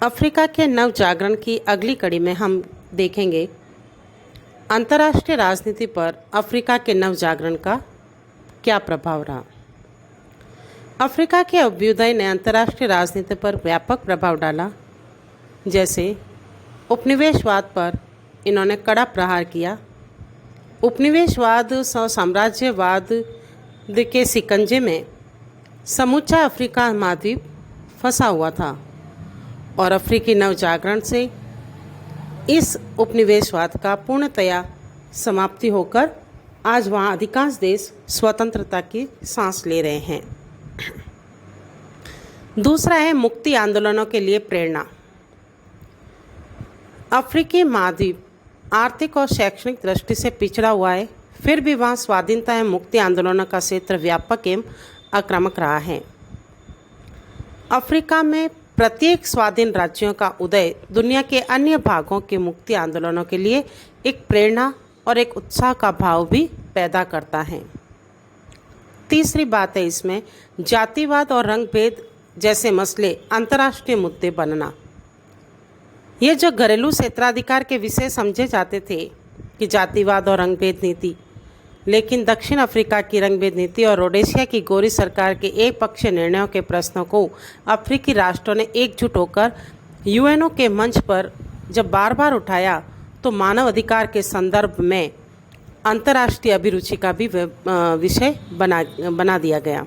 Africa के नव जागरण की अगली कड़ी में हम देखेंगे अंतर्राष्ट्रीय राजनीति पर अफ्रीका के नव जागरण का क्या प्रभाव रहा। अफ्रीका के अभ्युदय ने अंतर्राष्ट्रीय राजनीति पर व्यापक प्रभाव डाला। जैसे उपनिवेशवाद पर इन्होंने कड़ा प्रहार किया। उपनिवेशवाद साम्राज्यवाद के शिकंजे में समूचा अफ्रीका महाद्वीप फंसा हुआ था और अफ्रीकी नवजागरण से इस उपनिवेशवाद का पूर्णतया समाप्ति होकर आज वहाँ अधिकांश देश स्वतंत्रता की सांस ले रहे हैं। दूसरा है मुक्ति आंदोलनों के लिए प्रेरणा। अफ्रीकी महाद्वीप आर्थिक और शैक्षणिक दृष्टि से पिछड़ा हुआ है, फिर भी वहाँ स्वाधीनता एवं मुक्ति आंदोलनों का क्षेत्र व्यापक एवं आक्रामक रहा है। अफ्रीका में प्रत्येक स्वाधीन राज्यों का उदय दुनिया के अन्य भागों के मुक्ति आंदोलनों के लिए एक प्रेरणा और एक उत्साह का भाव भी पैदा करता है। तीसरी बात है इसमें जातिवाद और रंगभेद जैसे मसले अंतर्राष्ट्रीय मुद्दे बनना। ये जो घरेलू क्षेत्राधिकार के विषय समझे जाते थे कि जातिवाद और रंगभेद नीति, लेकिन दक्षिण अफ्रीका की रंगभेद नीति और रोडेशिया की गोरी सरकार के एक पक्षीय निर्णयों के प्रश्नों को अफ्रीकी राष्ट्रों ने एकजुट होकर यूएनओ के मंच पर जब बार बार उठाया तो मानव अधिकार के संदर्भ में अंतर्राष्ट्रीय अभिरुचि का भी विषय बना दिया गया।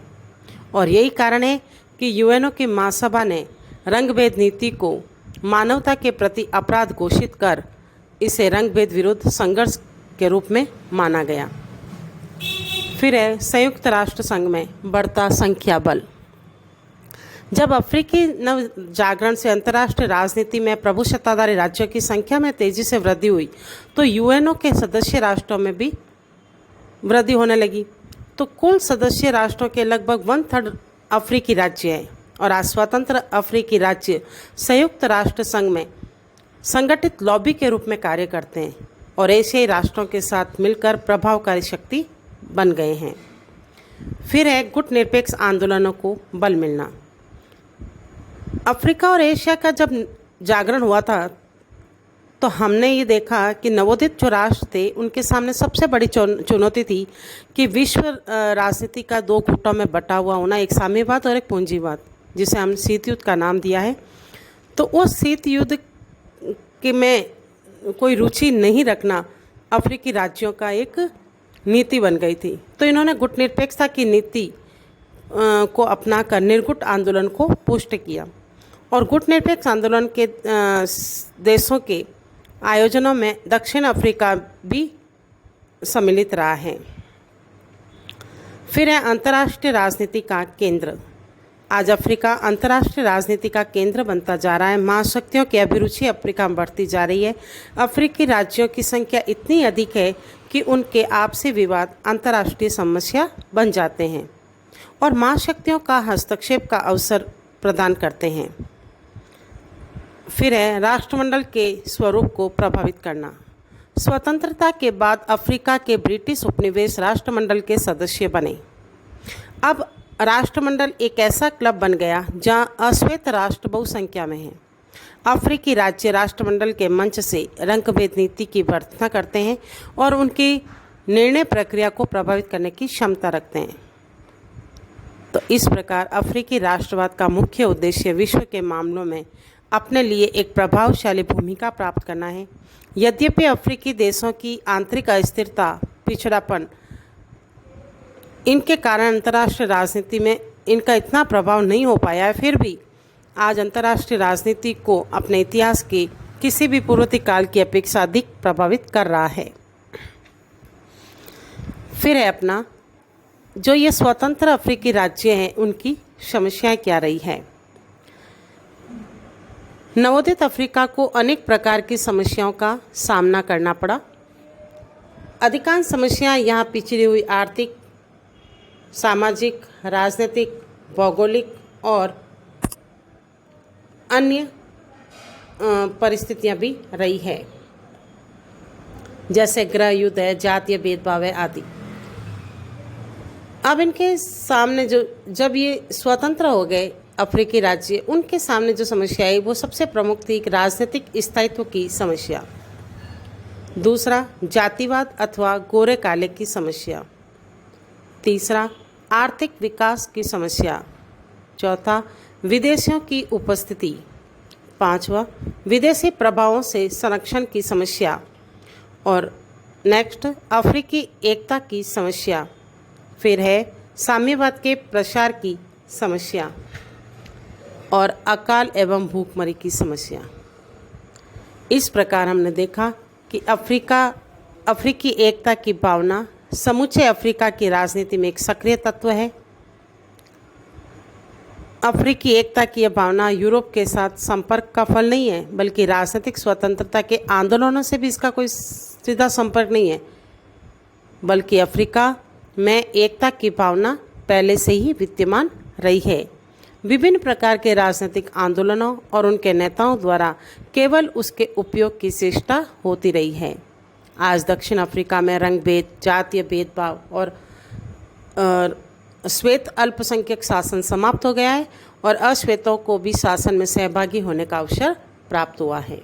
और यही कारण है कि यूएनओ की महासभा ने रंगभेद नीति को मानवता के प्रति अपराध घोषित कर इसे रंगभेद विरुद्ध संघर्ष के रूप में माना गया। फिर है संयुक्त राष्ट्र संघ में बढ़ता संख्या बल। जब अफ्रीकी नव जागरण से अंतर्राष्ट्रीय राजनीति में प्रभुसत्ताधारी राज्यों की संख्या में तेजी से वृद्धि हुई तो यूएनओ के सदस्य राष्ट्रों में भी वृद्धि होने लगी। तो कुल सदस्य राष्ट्रों के लगभग 1/3 अफ्रीकी राज्य हैं और आज स्वतंत्र अफ्रीकी राज्य संयुक्त राष्ट्र संघ में संगठित लॉबी के रूप में कार्य करते हैं और एशियाई राष्ट्रों के साथ मिलकर प्रभावकारी शक्ति बन गए हैं। फिर है गुट निरपेक्ष आंदोलनों को बल मिलना। अफ्रीका और एशिया का जब जागरण हुआ था तो हमने ये देखा कि नवोदित जो राष्ट्र थे उनके सामने सबसे बड़ी चुनौती थी कि विश्व राजनीति का दो गुटों में बटा हुआ होना, एक साम्यवाद और एक पूंजीवाद, जिसे हम शीत युद्ध का नाम दिया है। तो उस शीत युद्ध के में कोई रुचि नहीं रखना अफ्रीकी राज्यों का एक नीति बन गई थी। तो इन्होंने गुट निरपेक्षता की नीति को अपनाकर निर्गुट आंदोलन को पुष्ट किया और गुट निरपेक्ष आंदोलन के देशों के आयोजनों में दक्षिण अफ्रीका भी सम्मिलित रहा है। फिर है अंतर्राष्ट्रीय राजनीति का केंद्र। आज अफ्रीका अंतर्राष्ट्रीय राजनीति का केंद्र बनता जा रहा है। महाशक्तियों की अभिरुचि अफ्रीका में बढ़ती जा रही है। अफ्रीकी राज्यों की संख्या इतनी अधिक है कि उनके आपसी विवाद अंतर्राष्ट्रीय समस्या बन जाते हैं और महाशक्तियों का हस्तक्षेप का अवसर प्रदान करते हैं। फिर है राष्ट्रमंडल के स्वरूप को प्रभावित करना। स्वतंत्रता के बाद अफ्रीका के ब्रिटिश उपनिवेश राष्ट्रमंडल के सदस्य बने। अब राष्ट्रमंडल एक ऐसा क्लब बन गया जहां अश्वेत राष्ट्र बहुसंख्या में हैं। अफ्रीकी राज्य राष्ट्रमंडल के मंच से रंगभेद नीति की वर्तना करते हैं और उनकी निर्णय प्रक्रिया को प्रभावित करने की क्षमता रखते हैं। तो इस प्रकार अफ्रीकी राष्ट्रवाद का मुख्य उद्देश्य विश्व के मामलों में अपने लिए एक प्रभावशाली भूमिका प्राप्त करना है। यद्यपि अफ्रीकी देशों की आंतरिक अस्थिरता, पिछड़ापन, इनके कारण अंतर्राष्ट्रीय राजनीति में इनका इतना प्रभाव नहीं हो पाया है, फिर भी आज अंतर्राष्ट्रीय राजनीति को अपने इतिहास के किसी भी पूर्ववर्ती काल की अपेक्षा अधिक प्रभावित कर रहा है। फिर है अपना जो ये स्वतंत्र अफ्रीकी राज्य हैं उनकी समस्याएं क्या रही है। नवोदित अफ्रीका को अनेक प्रकार की समस्याओं का सामना करना पड़ा। अधिकांश समस्याएं यहाँ पिछड़ी हुई आर्थिक, सामाजिक, राजनीतिक, भौगोलिक और अन्य परिस्थितियां भी रही है, जैसे गृह युद्ध है, जातीय भेदभाव है आदि। अब इनके सामने जब ये स्वतंत्र हो गए अफ्रीकी राज्य, उनके सामने जो समस्या आई वो सबसे प्रमुख थी एक राजनीतिक स्थायित्व की समस्या। दूसरा, जातिवाद अथवा गोरे काले की समस्या। तीसरा, आर्थिक विकास की समस्या। चौथा, विदेशियों की उपस्थिति। पांचवा, विदेशी प्रभावों से संरक्षण की समस्या। और नेक्स्ट, अफ्रीकी एकता की समस्या। फिर है साम्यवाद के प्रसार की समस्या और अकाल एवं भूखमरी की समस्या। इस प्रकार हमने देखा कि अफ्रीकी एकता की भावना समूचे अफ्रीका की राजनीति में एक सक्रिय तत्व है। अफ्रीकी एकता की यह भावना यूरोप के साथ संपर्क का फल नहीं है, बल्कि राजनीतिक स्वतंत्रता के आंदोलनों से भी इसका कोई सीधा संपर्क नहीं है, बल्कि अफ्रीका में एकता की भावना पहले से ही विद्यमान रही है। विभिन्न प्रकार के राजनीतिक आंदोलनों और उनके नेताओं द्वारा केवल उसके उपयोग की चेष्टा होती रही है। आज दक्षिण अफ्रीका में रंग भेद, जातीय भेदभाव और श्वेत अल्पसंख्यक शासन समाप्त हो गया है और अश्वेतों को भी शासन में सहभागी होने का अवसर प्राप्त हुआ है।